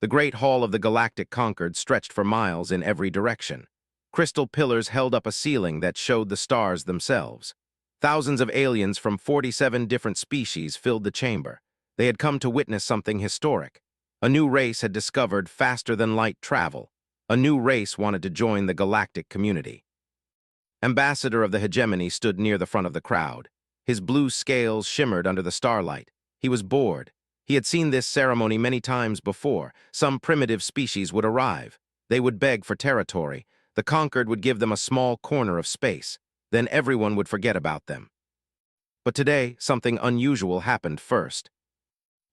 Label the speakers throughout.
Speaker 1: The great hall of the Galactic Concord stretched for miles in every direction. Crystal pillars held up a ceiling that showed the stars themselves. Thousands of aliens from 47 different species filled the chamber. They had come to witness something historic. A new race had discovered faster-than-light travel. A new race wanted to join the galactic community. Ambassador of the Hegemony stood near the front of the crowd. His blue scales shimmered under the starlight. He was bored. He had seen this ceremony many times before. Some primitive species would arrive. They would beg for territory. The conquered would give them a small corner of space. Then everyone would forget about them. But today, something unusual happened first.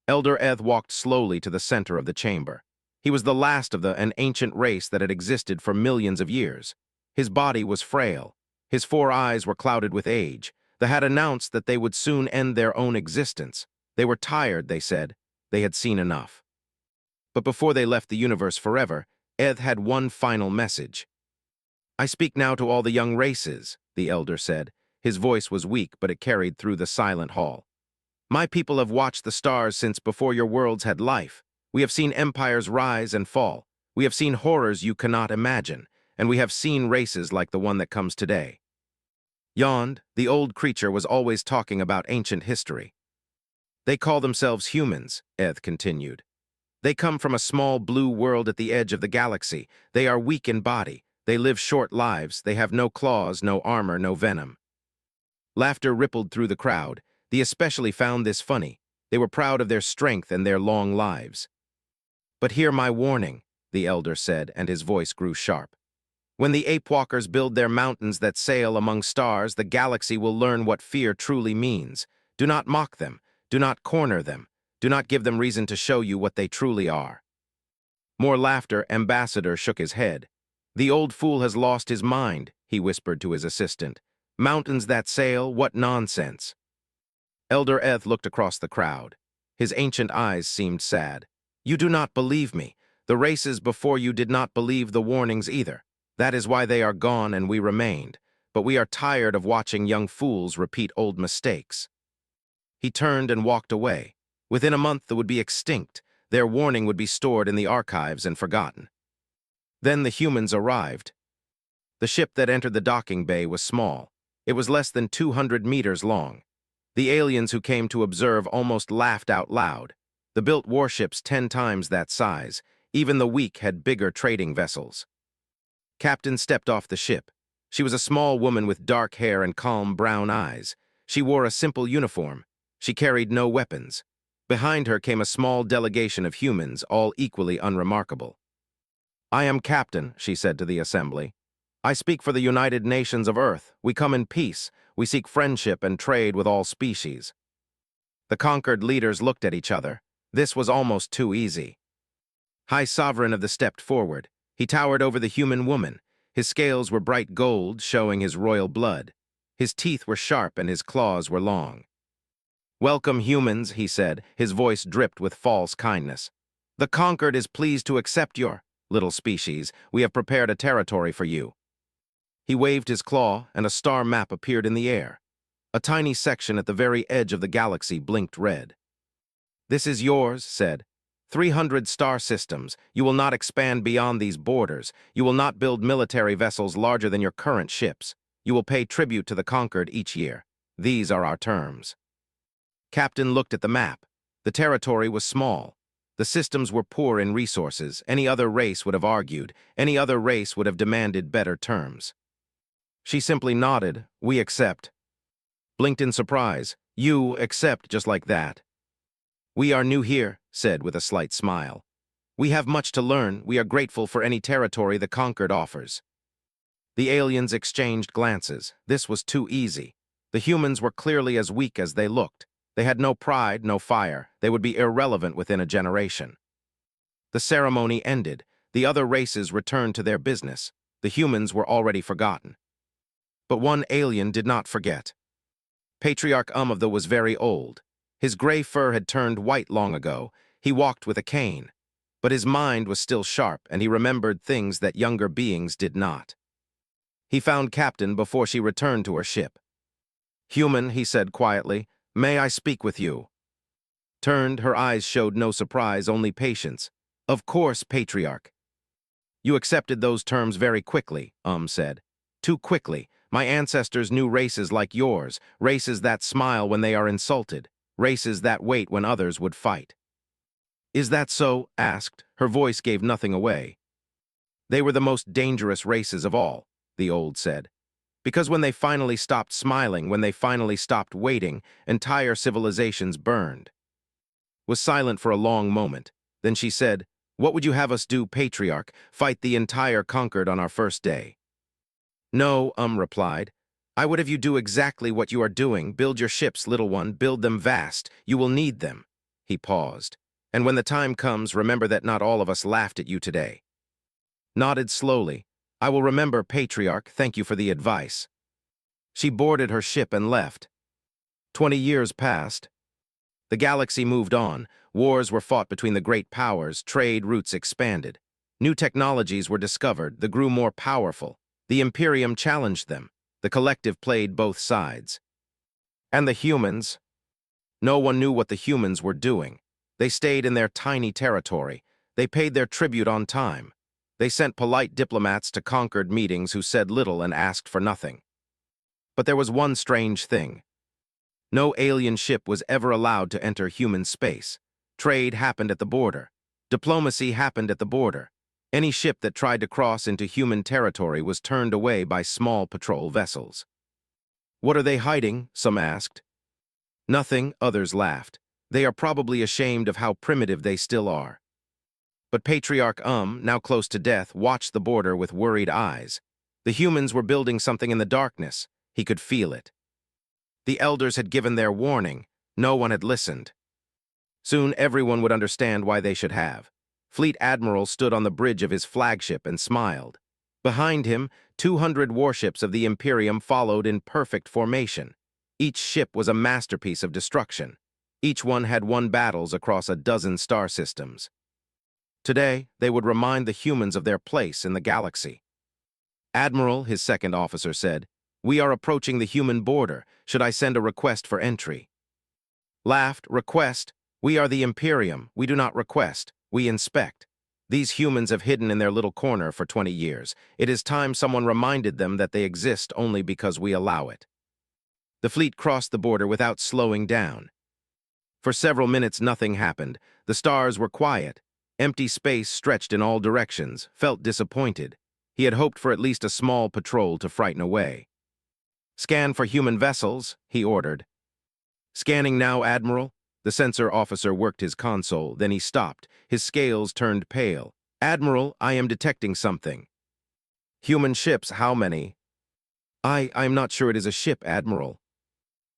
Speaker 1: Elder Eth walked slowly to the center of the chamber. He was the last of an ancient race that had existed for millions of years. His body was frail. His 4 eyes were clouded with age. They had announced that they would soon end their own existence. They were tired, they said. They had seen enough. But before they left the universe forever, Eth had one final message. "I speak now to all the young races," the elder said. His voice was weak, but it carried through the silent hall. "My people have watched the stars since before your worlds had life. We have seen empires rise and fall. We have seen horrors you cannot imagine, and we have seen races like the one that comes today." Yond, the old creature, was always talking about ancient history. "They call themselves humans," Eth continued. "They come from a small blue world at the edge of the galaxy. They are weak in body. They live short lives. They have no claws, no armor, no venom." Laughter rippled through the crowd. They especially found this funny. They were proud of their strength and their long lives. "But hear my warning," the elder said, and his voice grew sharp. "When the apewalkers build their mountains that sail among stars, the galaxy will learn what fear truly means. Do not mock them. Do not corner them. Do not give them reason to show you what they truly are." More laughter. Ambassador shook his head. "The old fool has lost his mind," he whispered to his assistant. "Mountains that sail, what nonsense." Elder Eth looked across the crowd. His ancient eyes seemed sad. "You do not believe me. The races before you did not believe the warnings either. That is why they are gone and we remained. But we are tired of watching young fools repeat old mistakes." He turned and walked away. Within a month they would be extinct. Their warning would be stored in the archives and forgotten. Then the humans arrived. The ship that entered the docking bay was small. It was less than 200 meters long. The aliens who came to observe almost laughed out loud. The built warships 10 times that size. Even the weak had bigger trading vessels. Captain stepped off the ship. She was a small woman with dark hair and calm brown eyes. She wore a simple uniform. She carried no weapons. Behind her came a small delegation of humans, all equally unremarkable. "I am Captain," she said to the assembly. "I speak for the United Nations of Earth. We come in peace. We seek friendship and trade with all species." The conquered leaders looked at each other. This was almost too easy. High Sovereign of the stepped forward. He towered over the human woman. His scales were bright gold, showing his royal blood. His teeth were sharp and his claws were long. "Welcome, humans," he said. His voice dripped with false kindness. "The conquered is pleased to accept your little species. We have prepared a territory for you." He waved his claw, and a star map appeared in the air. A tiny section at the very edge of the galaxy blinked red. "This is yours," said. 300 star systems. You will not expand beyond these borders. You will not build military vessels larger than your current ships. You will pay tribute to the conquered each year. These are our terms." Captain looked at the map. The territory was small. The systems were poor in resources. Any other race would have argued. Any other race would have demanded better terms. She simply nodded. "We accept." Blinked in surprise. "You accept just like that?" "We are new here," said with a slight smile. "We have much to learn. We are grateful for any territory the conquered offers." The aliens exchanged glances. This was too easy. The humans were clearly as weak as they looked. They had no pride, no fire. They would be irrelevant within a generation. The ceremony ended. The other races returned to their business. The humans were already forgotten. But one alien did not forget. Patriarch Umavtha was very old. His gray fur had turned white long ago. He walked with a cane. But his mind was still sharp, and he remembered things that younger beings did not. He found Captain before she returned to her ship. "Human," he said quietly, "may I speak with you?" Turned, her eyes showed no surprise, only patience. Of course, Patriarch. You accepted those terms very quickly, said. Too quickly. My ancestors knew races like yours, races that smile when they are insulted, races that wait when others would fight. Is that so? Asked. Her voice gave nothing away. They were the most dangerous races of all, the old said. Because when they finally stopped smiling, when they finally stopped waiting, entire civilizations burned. Was silent for a long moment. Then she said, "What would you have us do, Patriarch? Fight the entire conquered on our first day?" No, replied. I would have you do exactly what you are doing. Build your ships, little one, build them vast. You will need them. He paused. And when the time comes, remember that not all of us laughed at you today. Nodded slowly. I will remember, Patriarch. Thank you for the advice. She boarded her ship and left. 20 years passed. The galaxy moved on. Wars were fought between the great powers. Trade routes expanded. New technologies were discovered. They grew more powerful. The Imperium challenged them. The collective played both sides. And the humans? No one knew what the humans were doing. They stayed in their tiny territory. They paid their tribute on time. They sent polite diplomats to conquered meetings who said little and asked for nothing. But there was one strange thing. No alien ship was ever allowed to enter human space. Trade happened at the border. Diplomacy happened at the border. Any ship that tried to cross into human territory was turned away by small patrol vessels. What are they hiding? Some asked. Nothing, others laughed. They are probably ashamed of how primitive they still are. But Patriarch now close to death, watched the border with worried eyes. The humans were building something in the darkness. He could feel it. The elders had given their warning. No one had listened. Soon everyone would understand why they should have. Fleet Admiral stood on the bridge of his flagship and smiled. Behind him, 200 warships of the Imperium followed in perfect formation. Each ship was a masterpiece of destruction. Each one had won battles across a dozen star systems. Today, they would remind the humans of their place in the galaxy. Admiral, his second officer said, "We are approaching the human border. Should I send a request for entry?" Laughed, "Request? We are the Imperium. We do not request. We inspect. These humans have hidden in their little corner for 20 years. It is time someone reminded them that they exist only because we allow it." The fleet crossed the border without slowing down. For several minutes, nothing happened. The stars were quiet. Empty space stretched in all directions, felt disappointed. He had hoped for at least a small patrol to frighten away. "Scan for human vessels," he ordered. "Scanning now, Admiral." The sensor officer worked his console, then he stopped. His scales turned pale. "Admiral, I am detecting something." "Human ships, how many?" I'm not sure it is a ship, Admiral."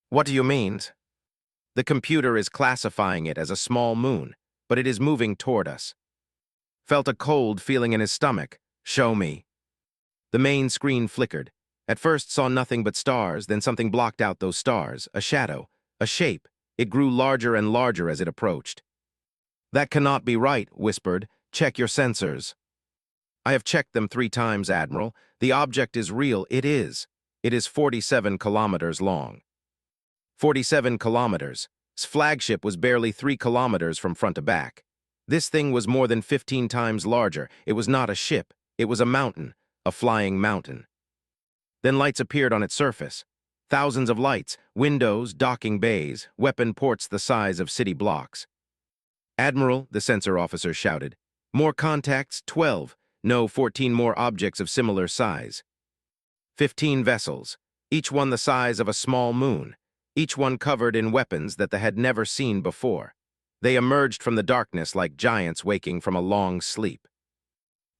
Speaker 1: "What do you mean?" "The computer is classifying it as a small moon, but it is moving toward us." Felt a cold feeling in his stomach. "Show me." The main screen flickered. At first saw nothing but stars, then something blocked out those stars, a shadow, a shape. It grew larger and larger as it approached. "That cannot be right," whispered. "Check your sensors." "I have checked them 3 times, Admiral. The object is real. It is. It is 47 kilometers long." 47 kilometers. His flagship was barely 3 kilometers from front to back. This thing was more than 15 times larger. It was not a ship. It was a mountain, a flying mountain. Then lights appeared on its surface. Thousands of lights, windows, docking bays, weapon ports the size of city blocks. "Admiral," the sensor officer shouted. "More contacts, 12. No, 14 more objects of similar size. 15 vessels, each one the size of a small moon, each one covered in weapons that they had never seen before. They emerged from the darkness like giants waking from a long sleep."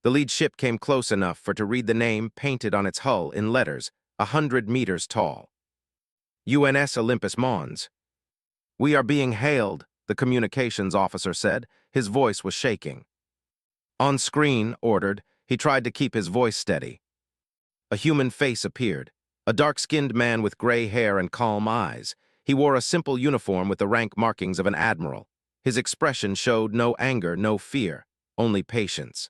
Speaker 1: The lead ship came close enough for to read the name painted on its hull in letters 100 meters tall. UNS Olympus Mons. "We are being hailed," the communications officer said. His voice was shaking. "On screen," ordered. He tried to keep his voice steady. A human face appeared. A dark-skinned man with gray hair and calm eyes. He wore a simple uniform with the rank markings of an admiral. His expression showed no anger, no fear, only patience.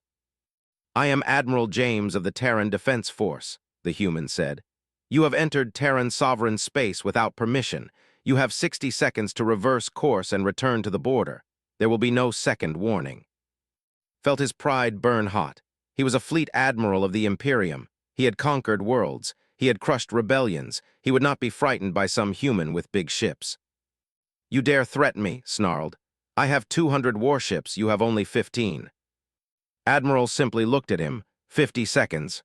Speaker 1: "I am Admiral James of the Terran Defense Force," the human said. "You have entered Terran sovereign space without permission. You have 60 seconds to reverse course and return to the border. There will be no second warning." felt his pride burn hot. He was a fleet admiral of the Imperium. He had conquered worlds. He had crushed rebellions. He would not be frightened by some human with big ships. "You dare threaten me," snarled. "I have 200 warships, you have only 15. Admiral simply looked at him. 50 seconds.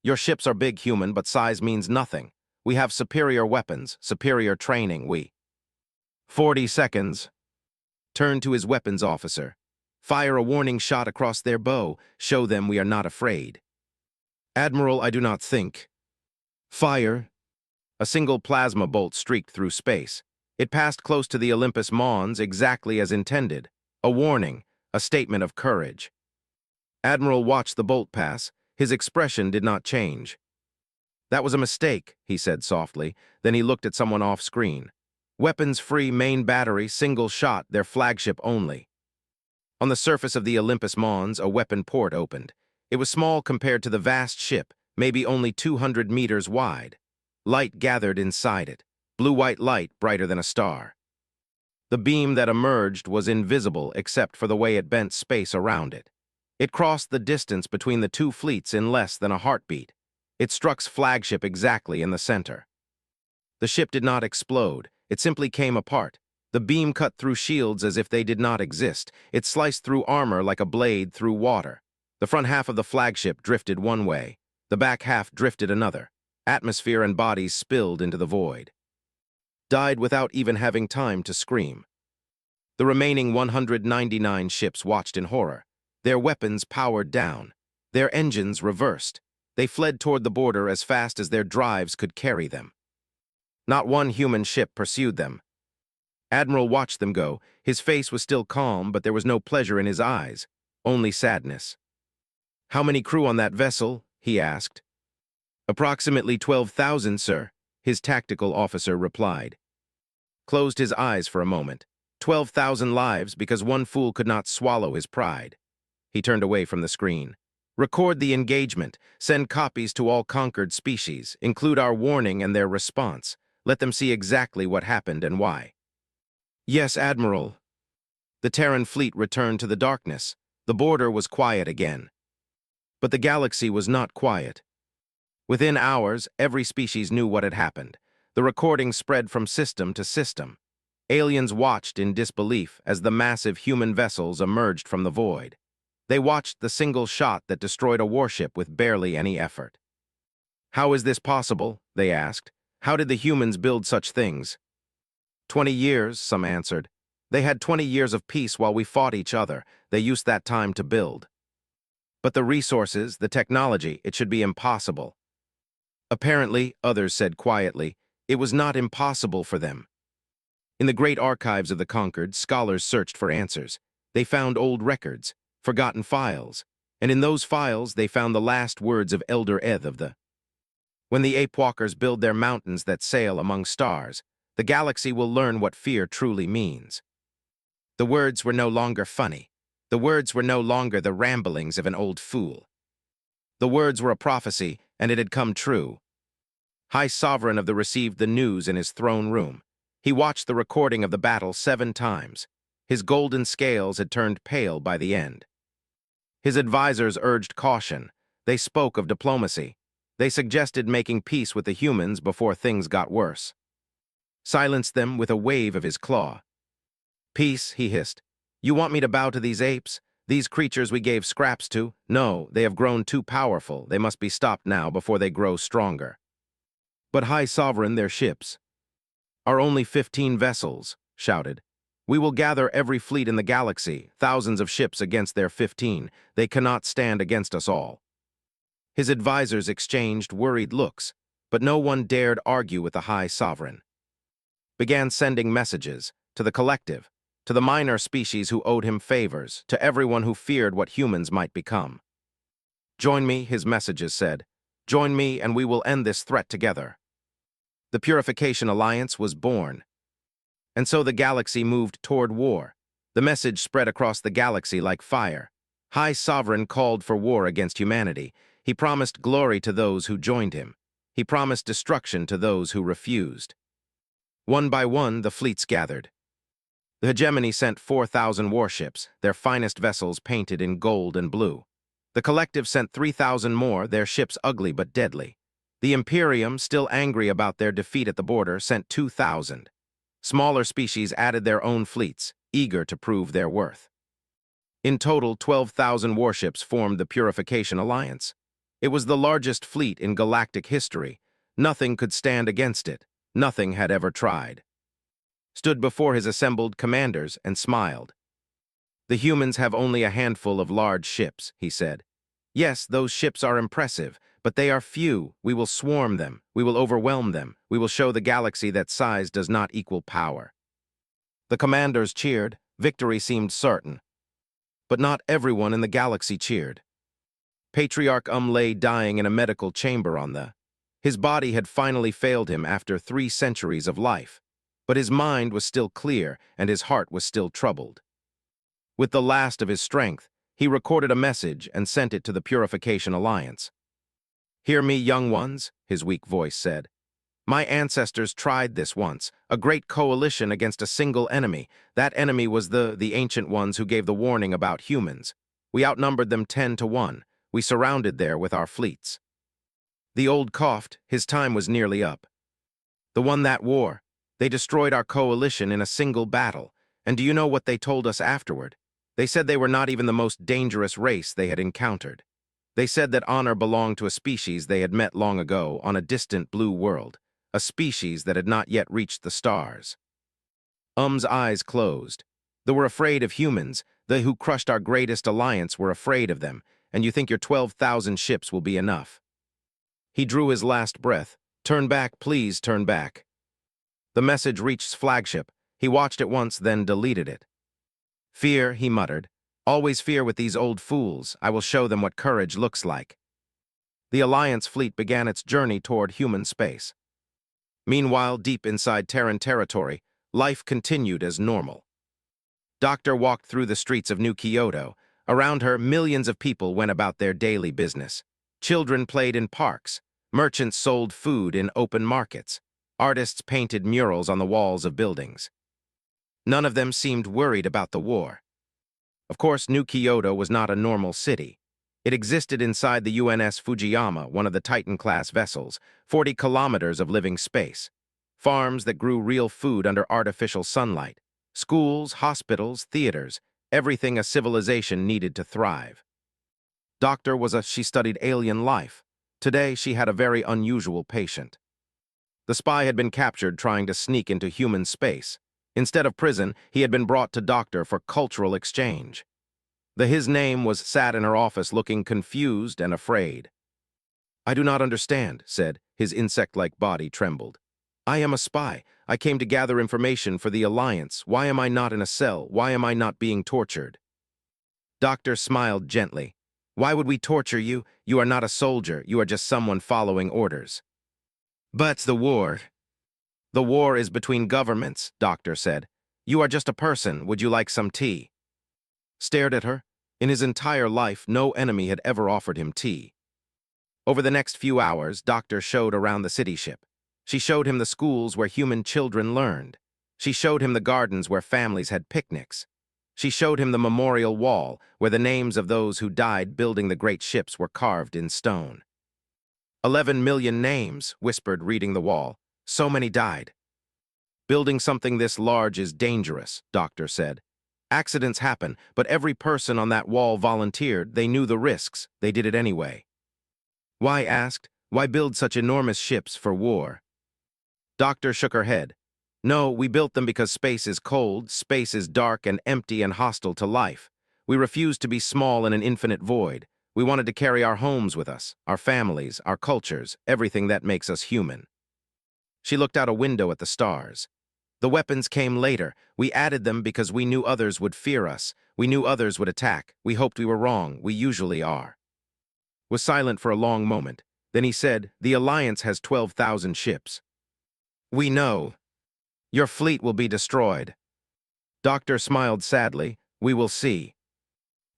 Speaker 1: "Your ships are big, human, but size means nothing. We have superior weapons, superior training, we." 40 seconds. Turn to his weapons officer. "Fire a warning shot across their bow. Show them we are not afraid." "Admiral, I do not think." "Fire." A single plasma bolt streaked through space. It passed close to the Olympus Mons exactly as intended. A warning, a statement of courage. Admiral watched the bolt pass. His expression did not change. "That was a mistake," he said softly. Then he looked at someone off-screen. "Weapons-free main battery, single shot, their flagship only." On the surface of the Olympus Mons, a weapon port opened. It was small compared to the vast ship, maybe only 200 meters wide. Light gathered inside it. Blue-white light brighter than a star. The beam that emerged was invisible except for the way it bent space around it. It crossed the distance between the two fleets in less than a heartbeat. It struck flagship exactly in the center. The ship did not explode. It simply came apart. The beam cut through shields as if they did not exist. It sliced through armor like a blade through water. The front half of the flagship drifted one way. The back half drifted another. Atmosphere and bodies spilled into the void. Died without even having time to scream. The remaining 199 ships watched in horror. Their weapons powered down. Their engines reversed. They fled toward the border as fast as their drives could carry them. Not one human ship pursued them. Admiral watched them go. His face was still calm, but there was no pleasure in his eyes, only sadness. "How many crew on that vessel?" he asked. "Approximately 12,000, sir," his tactical officer replied. Closed his eyes for a moment. 12,000 lives because one fool could not swallow his pride. He turned away from the screen. "Record the engagement. Send copies to all conquered species. Include our warning and their response. Let them see exactly what happened and why." "Yes, Admiral." The Terran fleet returned to the darkness. The border was quiet again. But the galaxy was not quiet. Within hours, every species knew what had happened. The recording spread from system to system. Aliens watched in disbelief as the massive human vessels emerged from the void. They watched the single shot that destroyed a warship with barely any effort. "How is this possible?" they asked. "How did the humans build such things?" 20 years, some answered. "They had 20 years of peace while we fought each other. They used that time to build." "But the resources, the technology, it should be impossible." Apparently, others said quietly, it was not impossible for them. In the great archives of the conquered, scholars searched for answers. They found old records, forgotten files, and in those files they found the last words of Elder Eth of the "When the ape walkers build their mountains that sail among stars, the galaxy will learn what fear truly means." The words were no longer funny. The words were no longer the ramblings of an old fool. The words were a prophecy, and it had come true. High Sovereign of the received the news in his throne room. He watched the recording of the battle 7 times. His golden scales had turned pale by the end. His advisors urged caution. They spoke of diplomacy. They suggested making peace with the humans before things got worse. Silenced them with a wave of his claw. "Peace," he hissed. "You want me to bow to these apes? These creatures we gave scraps to? No, they have grown too powerful. They must be stopped now before they grow stronger." "But High Sovereign, their ships are only 15 vessels," shouted. "We will gather every fleet in the galaxy, thousands of ships against their 15. They cannot stand against us all." His advisors exchanged worried looks, but no one dared argue with the High Sovereign. Began sending messages to the collective, to the minor species who owed him favors, to everyone who feared what humans might become. "Join me," his messages said. "Join me and we will end this threat together." The Purification Alliance was born. And so the galaxy moved toward war. The message spread across the galaxy like fire. High Sovereign called for war against humanity. He promised glory to those who joined him. He promised destruction to those who refused. One by one, the fleets gathered. The hegemony sent 4,000 warships, their finest vessels painted in gold and blue. The collective sent 3,000 more, their ships ugly but deadly. The Imperium, still angry about their defeat at the border, sent 2,000. Smaller species added their own fleets, eager to prove their worth. In total, 12,000 warships formed the Purification Alliance. It was the largest fleet in galactic history. Nothing could stand against it. Nothing had ever tried. Stood before his assembled commanders and smiled. "The humans have only a handful of large ships," he said. "Yes, those ships are impressive, but they are few. We will swarm them. We will overwhelm them. We will show the galaxy that size does not equal power." The commanders cheered. Victory seemed certain. But not everyone in the galaxy cheered. Patriarch lay dying in a medical chamber on the... His body had finally failed him after 3 centuries of life. But his mind was still clear, and his heart was still troubled. With the last of his strength, he recorded a message and sent it to the Purification Alliance. "Hear me, young ones," his weak voice said. "My ancestors tried this once, a great coalition against a single enemy. That enemy was the ancient ones who gave the warning about humans. We outnumbered them 10 to 1. We surrounded there with our fleets." The old coughed. His time was nearly up. "The one that war. They destroyed our coalition in a single battle. And do you know what they told us afterward? They said they were not even the most dangerous race they had encountered. They said that honor belonged to a species they had met long ago on a distant blue world, a species that had not yet reached the stars." Eyes closed. "They were afraid of humans. They who crushed our greatest alliance were afraid of them, and you think your 12,000 ships will be enough." He drew his last breath. "Turn back, please turn back." The message reached flagship. He watched it once, then deleted it. "Fear," he muttered. "Always fear with these old fools. I will show them what courage looks like." The Alliance fleet began its journey toward human space. Meanwhile, deep inside Terran territory, life continued as normal. Doctor walked through the streets of New Kyoto. Around her, millions of people went about their daily business. Children played in parks. Merchants sold food in open markets. Artists painted murals on the walls of buildings. None of them seemed worried about the war. Of course, New Kyoto was not a normal city. It existed inside the UNS Fujiyama, one of the Titan-class vessels, 40 kilometers of living space. Farms that grew real food under artificial sunlight. Schools, hospitals, theaters, everything a civilization needed to thrive. Doctor she studied alien life. Today, she had a very unusual patient. The spy had been captured trying to sneak into human space. Instead of prison, he had been brought to Doctor for cultural exchange. His name sat in her office looking confused and afraid. "I do not understand," said. His insect-like body trembled. "I am a spy. I came to gather information for the Alliance. Why am I not in a cell? Why am I not being tortured?" Doctor smiled gently. "Why would we torture you? You are not a soldier. You are just someone following orders." "But the war." "The war is between governments," Doctor said. "You are just a person. Would you like some tea?" Stared at her. In his entire life, no enemy had ever offered him tea. Over the next few hours, Doctor showed around the city ship. She showed him the schools where human children learned. She showed him the gardens where families had picnics. She showed him the memorial wall, where the names of those who died building the great ships were carved in stone. 11 million names, whispered, reading the wall. So many died. "Building something this large is dangerous," Doctor said. "Accidents happen, but every person on that wall volunteered. They knew the risks. They did it anyway." "Why?" asked. "Why build such enormous ships for war?" Doctor shook her head. "No, we built them because space is cold, space is dark and empty and hostile to life. We refused to be small in an infinite void. We wanted to carry our homes with us, our families, our cultures, everything that makes us human." She looked out a window at the stars. "The weapons came later. We added them because we knew others would fear us. We knew others would attack. We hoped we were wrong. We usually are." Was silent for a long moment. Then he said, "The Alliance has 12,000 ships." "We know. Your fleet will be destroyed." Doctor smiled sadly. "We will see."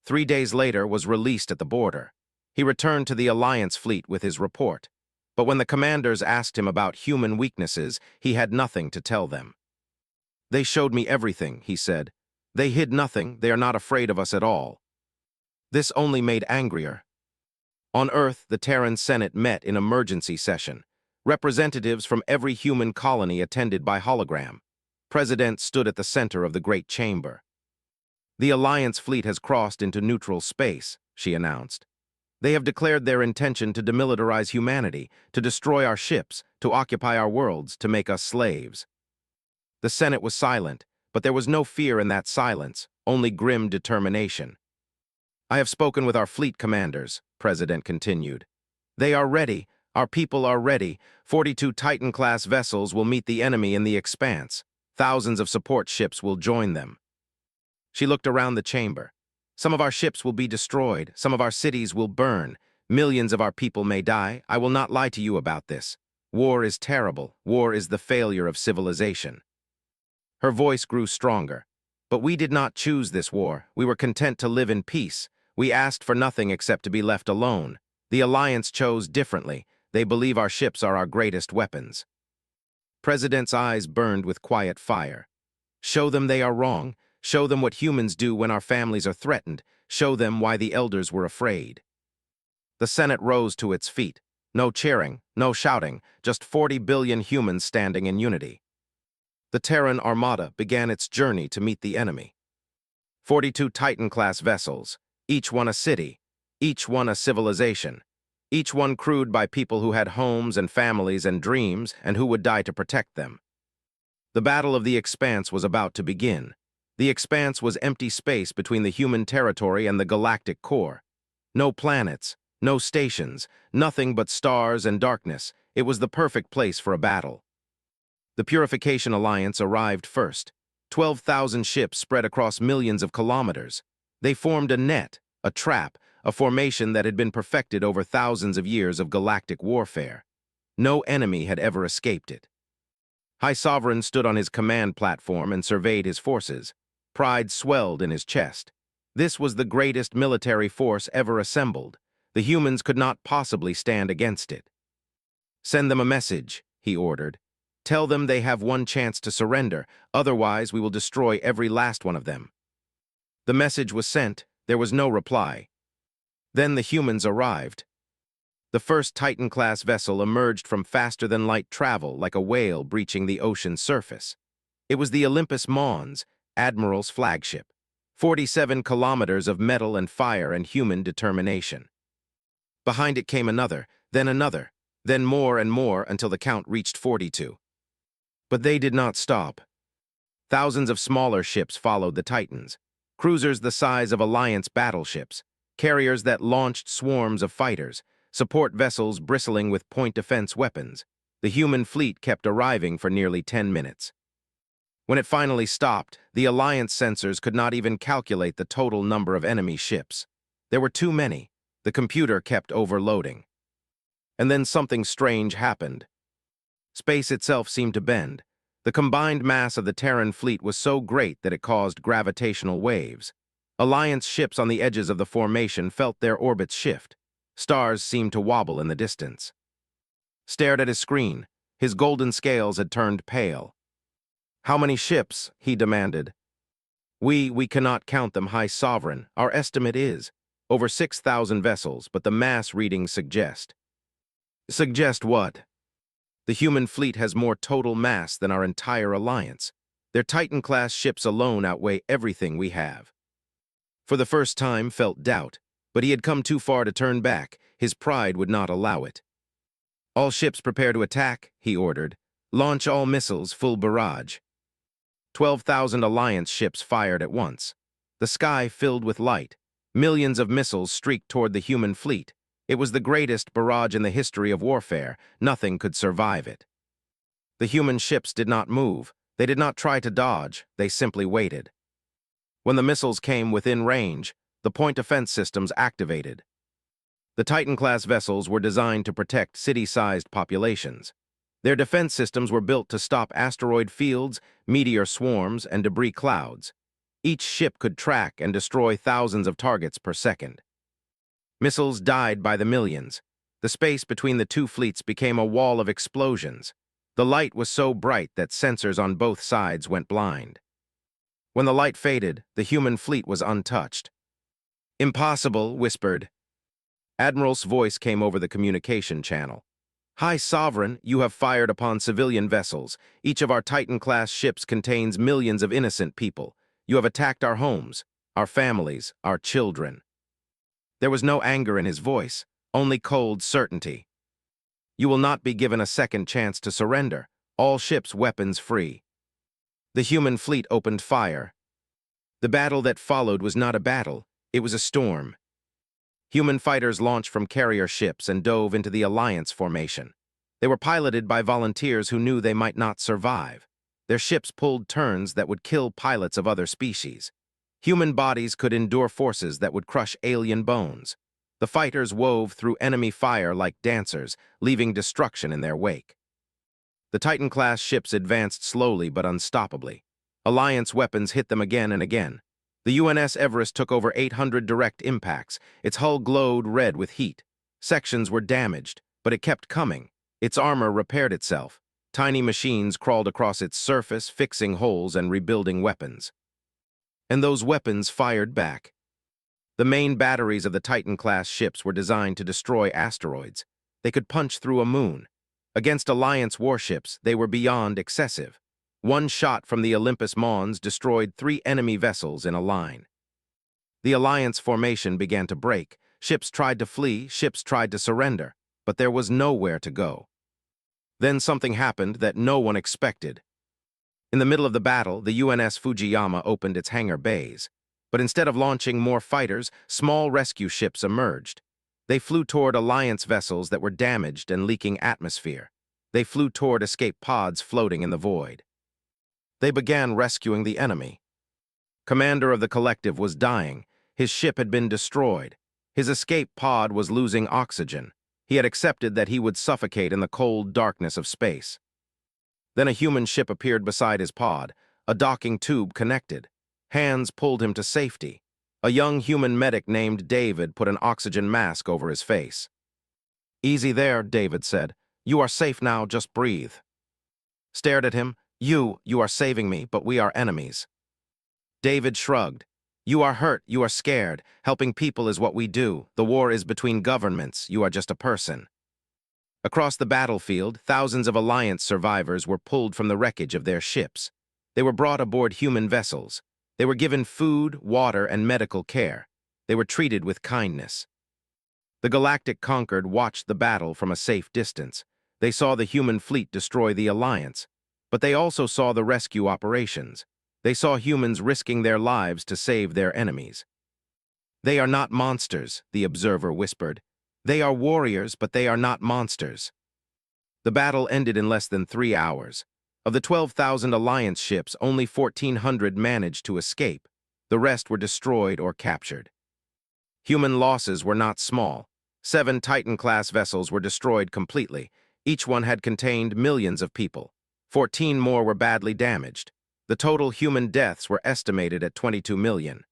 Speaker 1: 3 days later was released at the border. He returned to the Alliance fleet with his report. But when the commanders asked him about human weaknesses, he had nothing to tell them. They showed me everything, he said. They hid nothing, they are not afraid of us at all. This only made angrier. On Earth, the Terran Senate met in emergency session. Representatives from every human colony attended by hologram. President stood at the center of the Great Chamber. The Alliance fleet has crossed into neutral space, she announced. They have declared their intention to demilitarize humanity, to destroy our ships, to occupy our worlds, to make us slaves. The Senate was silent, but there was no fear in that silence, only grim determination. I have spoken with our fleet commanders, President continued. They are ready. Our people are ready. 42 Titan-class vessels will meet the enemy in the expanse. Thousands of support ships will join them. She looked around the chamber. Some of our ships will be destroyed. Some of our cities will burn. Millions of our people may die. I will not lie to you about this. War is terrible. War is the failure of civilization. Her voice grew stronger. But we did not choose this war. We were content to live in peace. We asked for nothing except to be left alone. The Alliance chose differently. They believe our ships are our greatest weapons. President's eyes burned with quiet fire. Show them they are wrong. Show them what humans do when our families are threatened. Show them why the elders were afraid. The Senate rose to its feet. No cheering, no shouting, just 40 billion humans standing in unity. The Terran Armada began its journey to meet the enemy. 42 Titan-class vessels, each one a city, each one a civilization, each one crewed by people who had homes and families and dreams and who would die to protect them. The Battle of the Expanse was about to begin. The Expanse was empty space between the human territory and the galactic core. No planets, no stations, nothing but stars and darkness. It was the perfect place for a battle. The Purification Alliance arrived first. 12,000 ships spread across millions of kilometers. They formed a net, a trap, a formation that had been perfected over thousands of years of galactic warfare. No enemy had ever escaped it. High Sovereign stood on his command platform and surveyed his forces. Pride swelled in his chest. This was the greatest military force ever assembled. The humans could not possibly stand against it. Send them a message, he ordered. Tell them they have one chance to surrender, otherwise we will destroy every last one of them. The message was sent. There was no reply. Then the humans arrived. The first Titan-class vessel emerged from faster-than-light travel like a whale breaching the ocean's surface. It was the Olympus Mons, Admiral's flagship. 47 kilometers of metal and fire and human determination. Behind it came another, then more and more until the count reached 42. But they did not stop. Thousands of smaller ships followed the Titans. Cruisers the size of Alliance battleships, carriers that launched swarms of fighters, support vessels bristling with point defense weapons. The human fleet kept arriving for nearly 10 minutes. When it finally stopped, the Alliance sensors could not even calculate the total number of enemy ships. There were too many. The computer kept overloading. And then something strange happened. Space itself seemed to bend. The combined mass of the Terran fleet was so great that it caused gravitational waves. Alliance ships on the edges of the formation felt their orbits shift. Stars seemed to wobble in the distance. Stared at his screen. His golden scales had turned pale. How many ships? He demanded. We cannot count them, High Sovereign. Our estimate is over 6,000 vessels, but the mass readings suggest. Suggest what? The human fleet has more total mass than our entire alliance. Their Titan-class ships alone outweigh everything we have. For the first time, felt doubt, but he had come too far to turn back. His pride would not allow it. All ships prepare to attack, he ordered. Launch all missiles, full barrage. 12,000 Alliance ships fired at once. The sky filled with light. Millions of missiles streaked toward the human fleet. It was the greatest barrage in the history of warfare. Nothing could survive it. The human ships did not move. They did not try to dodge. They simply waited. When the missiles came within range, the point defense systems activated. The Titan-class vessels were designed to protect city-sized populations. Their defense systems were built to stop asteroid fields, meteor swarms, and debris clouds. Each ship could track and destroy thousands of targets per second. Missiles died by the millions. The space between the two fleets became a wall of explosions. The light was so bright that sensors on both sides went blind. When the light faded, the human fleet was untouched. "Impossible," whispered. Admiral's voice came over the communication channel. "High Sovereign, you have fired upon civilian vessels. Each of our Titan-class ships contains millions of innocent people. You have attacked our homes, our families, our children." There was no anger in his voice, only cold certainty. "You will not be given a second chance to surrender. All ships weapons free." The human fleet opened fire. The battle that followed was not a battle, it was a storm. Human fighters launched from carrier ships and dove into the Alliance formation. They were piloted by volunteers who knew they might not survive. Their ships pulled turns that would kill pilots of other species. Human bodies could endure forces that would crush alien bones. The fighters wove through enemy fire like dancers, leaving destruction in their wake. The Titan-class ships advanced slowly but unstoppably. Alliance weapons hit them again and again. The UNS Everest took over 800 direct impacts. Its hull glowed red with heat. Sections were damaged, but it kept coming. Its armor repaired itself. Tiny machines crawled across its surface, fixing holes and rebuilding weapons. And those weapons fired back. The main batteries of the Titan-class ships were designed to destroy asteroids. They could punch through a moon. Against Alliance warships, they were beyond excessive. One shot from the Olympus Mons destroyed 3 enemy vessels in a line. The Alliance formation began to break. Ships tried to flee, ships tried to surrender, but there was nowhere to go. Then something happened that no one expected. In the middle of the battle, the UNS Fujiyama opened its hangar bays. But instead of launching more fighters, small rescue ships emerged. They flew toward Alliance vessels that were damaged and leaking atmosphere. They flew toward escape pods floating in the void. They began rescuing the enemy. Commander of the collective was dying. His ship had been destroyed. His escape pod was losing oxygen. He had accepted that he would suffocate in the cold darkness of space. Then a human ship appeared beside his pod. A docking tube connected. Hands pulled him to safety. A young human medic named David put an oxygen mask over his face. "Easy there," David said. "You are safe now, just breathe." Stared at him. You are saving me, but we are enemies." David shrugged. "You are hurt, you are scared. Helping people is what we do. The war is between governments. You are just a person." Across the battlefield, thousands of Alliance survivors were pulled from the wreckage of their ships. They were brought aboard human vessels. They were given food, water, and medical care. They were treated with kindness. The Galactic Concord watched the battle from a safe distance. They saw the human fleet destroy the Alliance, but they also saw the rescue operations. They saw humans risking their lives to save their enemies. "They are not monsters," the observer whispered. "They are warriors, but they are not monsters." The battle ended in less than 3 hours. Of the 12,000 Alliance ships, only 1,400 managed to escape. The rest were destroyed or captured. Human losses were not small. 7 Titan-class vessels were destroyed completely. Each one had contained millions of people. 14 more were badly damaged. The total human deaths were estimated at 22 million.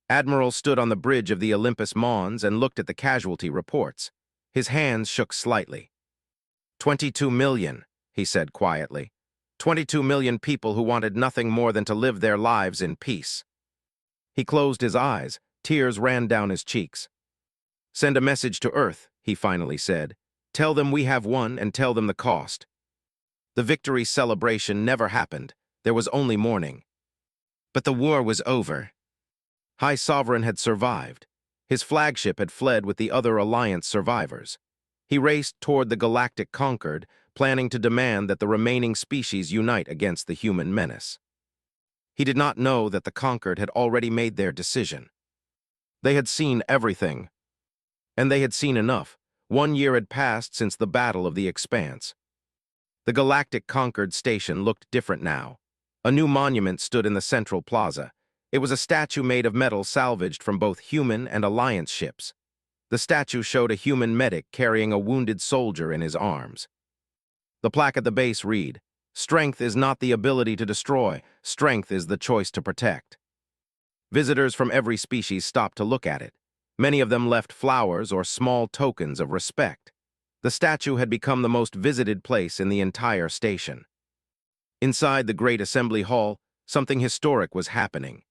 Speaker 1: Admiral stood on the bridge of the Olympus Mons and looked at the casualty reports. His hands shook slightly. 22 million, he said quietly. 22 million people who wanted nothing more than to live their lives in peace. He closed his eyes. Tears ran down his cheeks. "Send a message to Earth," he finally said. "Tell them we have won and tell them the cost." The victory celebration never happened. There was only mourning. But the war was over. High Sovereign had survived. His flagship had fled with the other Alliance survivors. He raced toward the Galactic Concord, planning to demand that the remaining species unite against the human menace. He did not know that the Concord had already made their decision. They had seen everything. And they had seen enough. 1 year had passed since the Battle of the Expanse. The Galactic Concord station looked different now. A new monument stood in the central plaza. It was a statue made of metal salvaged from both human and Alliance ships. The statue showed a human medic carrying a wounded soldier in his arms. The plaque at the base read, "Strength is not the ability to destroy. Strength is the choice to protect." Visitors from every species stopped to look at it. Many of them left flowers or small tokens of respect. The statue had become the most visited place in the entire station. Inside the great assembly hall, something historic was happening.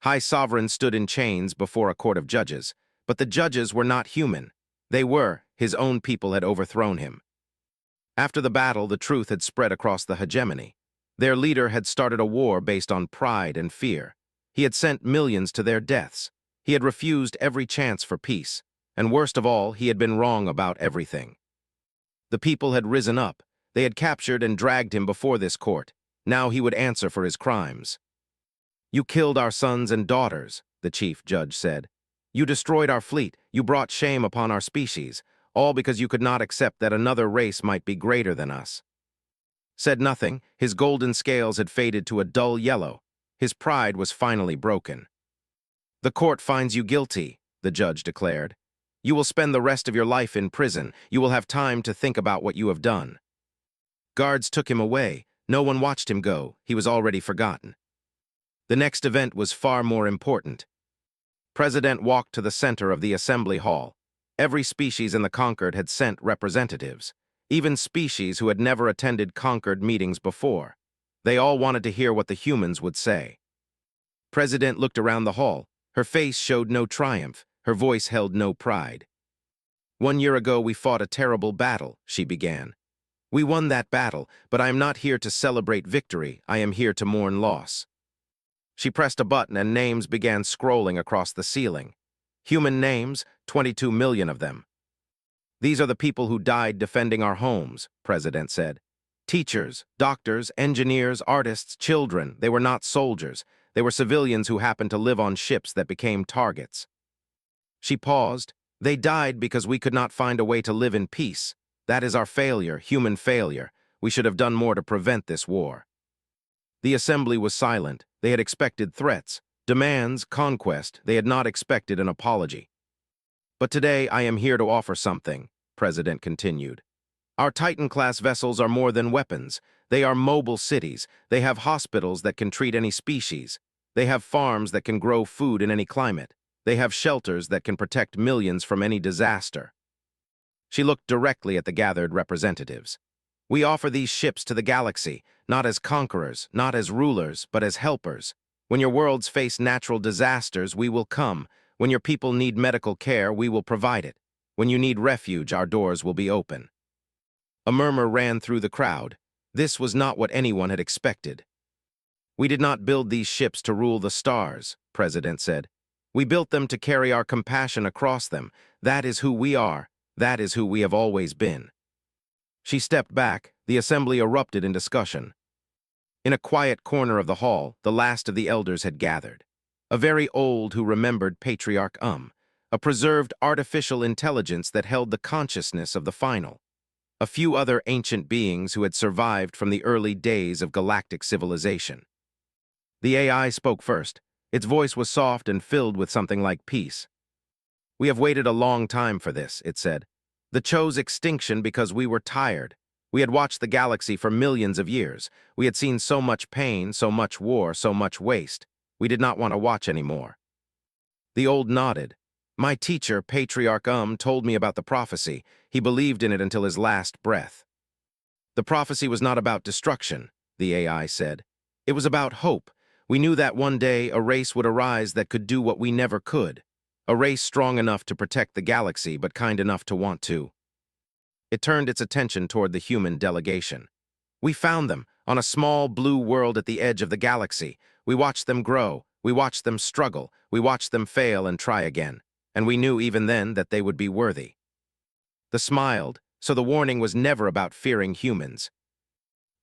Speaker 1: High sovereigns stood in chains before a court of judges, but the judges were not human. They were, his own people had overthrown him. After the battle, the truth had spread across the hegemony. Their leader had started a war based on pride and fear. He had sent millions to their deaths. He had refused every chance for peace. And worst of all, he had been wrong about everything. The people had risen up. They had captured and dragged him before this court. Now he would answer for his crimes. "You killed our sons and daughters," the chief judge said. "You destroyed our fleet. You brought shame upon our species, all because you could not accept that another race might be greater than us." Said nothing, his golden scales had faded to a dull yellow. His pride was finally broken. "The court finds you guilty," the judge declared. "You will spend the rest of your life in prison. You will have time to think about what you have done." Guards took him away. No one watched him go. He was already forgotten. The next event was far more important. President walked to the center of the assembly hall. Every species in the Concord had sent representatives, even species who had never attended Concord meetings before. They all wanted to hear what the humans would say. President looked around the hall. Her face showed no triumph. Her voice held no pride. "1 year ago, we fought a terrible battle," she began. "We won that battle, but I am not here to celebrate victory. I am here to mourn loss." She pressed a button and names began scrolling across the ceiling. Human names, 22 million of them. "These are the people who died defending our homes," President said. "Teachers, doctors, engineers, artists, children. They were not soldiers. They were civilians who happened to live on ships that became targets." She paused. "They died because we could not find a way to live in peace. That is our failure, human failure. We should have done more to prevent this war." The assembly was silent. They had expected threats, demands, conquest. They had not expected an apology. "But today I am here to offer something," President continued. "Our Titan-class vessels are more than weapons. They are mobile cities. They have hospitals that can treat any species. They have farms that can grow food in any climate. They have shelters that can protect millions from any disaster." She looked directly at the gathered representatives. "We offer these ships to the galaxy, not as conquerors, not as rulers, but as helpers. When your worlds face natural disasters, we will come. When your people need medical care, we will provide it. When you need refuge, our doors will be open." A murmur ran through the crowd. This was not what anyone had expected. "We did not build these ships to rule the stars," President said. "We built them to carry our compassion across them. That is who we are. That is who we have always been." She stepped back. The assembly erupted in discussion. In a quiet corner of the hall, the last of the elders had gathered. A very old who remembered Patriarch a preserved artificial intelligence that held the consciousness of the final. A few other ancient beings who had survived from the early days of galactic civilization. The AI spoke first. Its voice was soft and filled with something like peace. "We have waited a long time for this," it said. "The chose extinction because we were tired. We had watched the galaxy for millions of years. We had seen so much pain, so much war, so much waste. We did not want to watch anymore." The old nodded. "My teacher, Patriarch told me about the prophecy. He believed in it until his last breath." "The prophecy was not about destruction," the AI said. "It was about hope. We knew that one day a race would arise that could do what we never could. A race strong enough to protect the galaxy, but kind enough to want to." It turned its attention toward the human delegation. "We found them, on a small blue world at the edge of the galaxy. We watched them grow. We watched them struggle. We watched them fail and try again. And we knew even then that they would be worthy." The smiled, so the warning was never about fearing humans.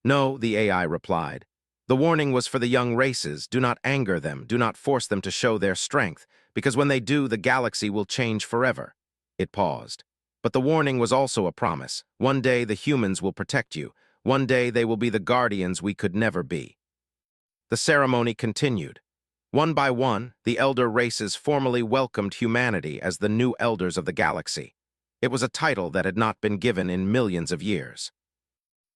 Speaker 1: "No," the AI replied. "The warning was for the young races. Do not anger them. Do not force them to show their strength, because when they do, the galaxy will change forever." It paused. "But the warning was also a promise. One day the humans will protect you. One day they will be the guardians we could never be." The ceremony continued. One by one, the elder races formally welcomed humanity as the new elders of the galaxy. It was a title that had not been given in millions of years.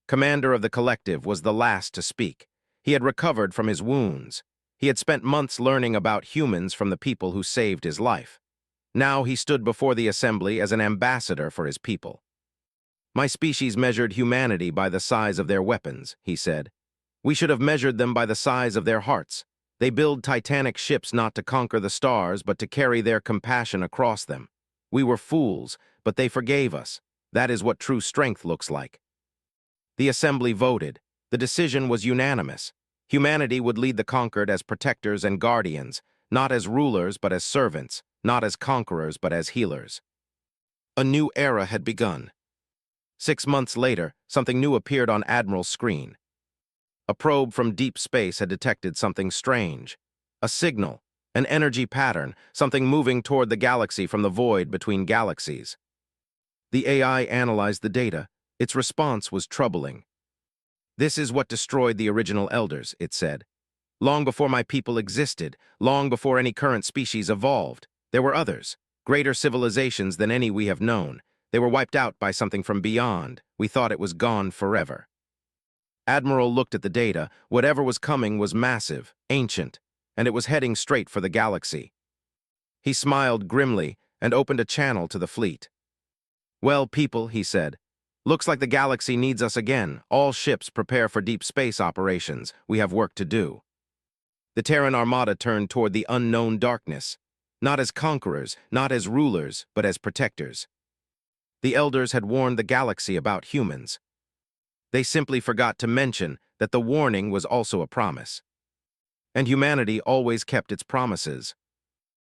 Speaker 1: Commander of the Collective was the last to speak. He had recovered from his wounds. He had spent months learning about humans from the people who saved his life. Now he stood before the assembly as an ambassador for his people. My species measured humanity by the size of their weapons, he said. We should have measured them by the size of their hearts. They build Titanic ships not to conquer the stars, but to carry their compassion across them. We were fools, but they forgave us. That is what true strength looks like. The assembly voted. The decision was unanimous. Humanity would lead the conquered as protectors and guardians, not as rulers but as servants, not as conquerors but as healers. A new era had begun. 6 months later, something new appeared on Admiral's screen. A probe from deep space had detected something strange. A signal, an energy pattern, something moving toward the galaxy from the void between galaxies. The AI analyzed the data. Its response was troubling. This is what destroyed the original elders, it said. Long before my people existed, long before any current species evolved, there were others, greater civilizations than any we have known. They were wiped out by something from beyond. We thought it was gone forever. Admiral looked at the data. Whatever was coming was massive, ancient, and it was heading straight for the galaxy. He smiled grimly and opened a channel to the fleet. Well, people, he said, looks like the galaxy needs us again. All ships prepare for deep space operations. We have work to do. The Terran Armada turned toward the unknown darkness, not as conquerors, not as rulers, but as protectors. The elders had warned the galaxy about humans. They simply forgot to mention that the warning was also a promise. And humanity always kept its promises.